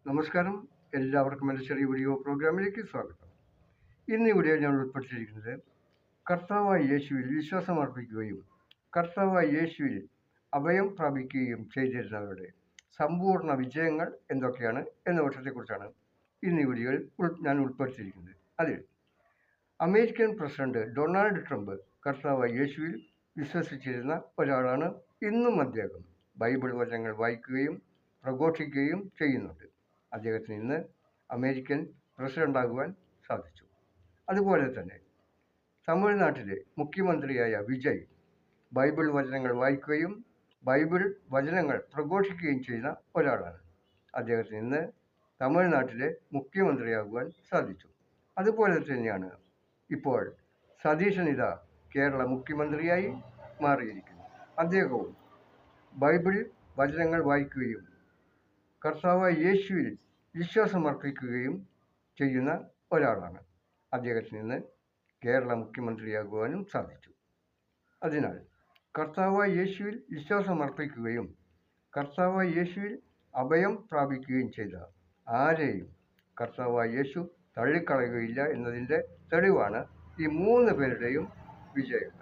നമസ്കാരം, എല്ലാവർക്കും എൻ്റെ ചെറിയ വീഡിയോ പ്രോഗ്രാമിലേക്ക് സ്വാഗതം. ഇന്ന് ഈ വീഡിയോയിൽ ഞാൻ ഉൾപ്പെടുത്തിയിരിക്കുന്നത് കർത്താവായ യേശുവിൽ വിശ്വാസം അർപ്പിക്കുകയും കർത്താവായ യേശുവിൽ അഭയം പ്രാപിക്കുകയും ചെയ്തിരുന്നവരുടെ സമ്പൂർണ്ണ വിജയങ്ങൾ എന്തൊക്കെയാണ് എന്ന വിഷയത്തെക്കുറിച്ചാണ് ഇന്ന് ഈ വീഡിയോയിൽ ഞാൻ ഉൾപ്പെടുത്തിയിരിക്കുന്നത്. അതിൽ അമേരിക്കൻ പ്രസിഡന്റ് ഡൊണാൾഡ് ട്രംപ് കർത്താവായ യേശുവിൽ വിശ്വസിച്ചിരുന്ന ഒരാളാണ്. ഇന്നും അദ്ദേഹം ബൈബിൾ വചനങ്ങൾ വായിക്കുകയും പ്രഘോഷിക്കുകയും ചെയ്യുന്നുണ്ട്. അദ്ദേഹത്തിന് ഇന്ന് അമേരിക്കൻ പ്രസിഡന്റാകുവാൻ സാധിച്ചു. അതുപോലെ തന്നെ തമിഴ്നാട്ടിലെ മുഖ്യമന്ത്രിയായ വിജയ് ബൈബിൾ വചനങ്ങൾ വായിക്കുകയും ബൈബിൾ വചനങ്ങൾ പ്രഘോഷിക്കുകയും ചെയ്യുന്ന ഒരാളാണ്. അദ്ദേഹത്തിന് ഇന്ന് തമിഴ്നാട്ടിലെ മുഖ്യമന്ത്രിയാകുവാൻ സാധിച്ചു. അതുപോലെ തന്നെയാണ് ഇപ്പോൾ സതീശനിത കേരള മുഖ്യമന്ത്രിയായി മാറിയിരിക്കുന്നു. അദ്ദേഹവും ബൈബിൾ വചനങ്ങൾ വായിക്കുകയും കർത്താവായ യേശുവിൽ വിശ്വാസമർപ്പിക്കുകയും ചെയ്യുന്ന ഒരാളാണ്. അദ്ദേഹത്തിന് ഇന്ന് കേരള മുഖ്യമന്ത്രിയാകുവാനും സാധിച്ചു. അതിനാൽ കർത്താവായ യേശുവിൽ വിശ്വാസമർപ്പിക്കുകയും കർത്താവായ യേശുവിൽ അഭയം പ്രാപിക്കുകയും ചെയ്ത ആരെയും കർത്താവായ യേശു തള്ളിക്കളയുകയില്ല എന്നതിൻ്റെ തെളിവാണ് ഈ 3 പേരുടെയും വിജയം.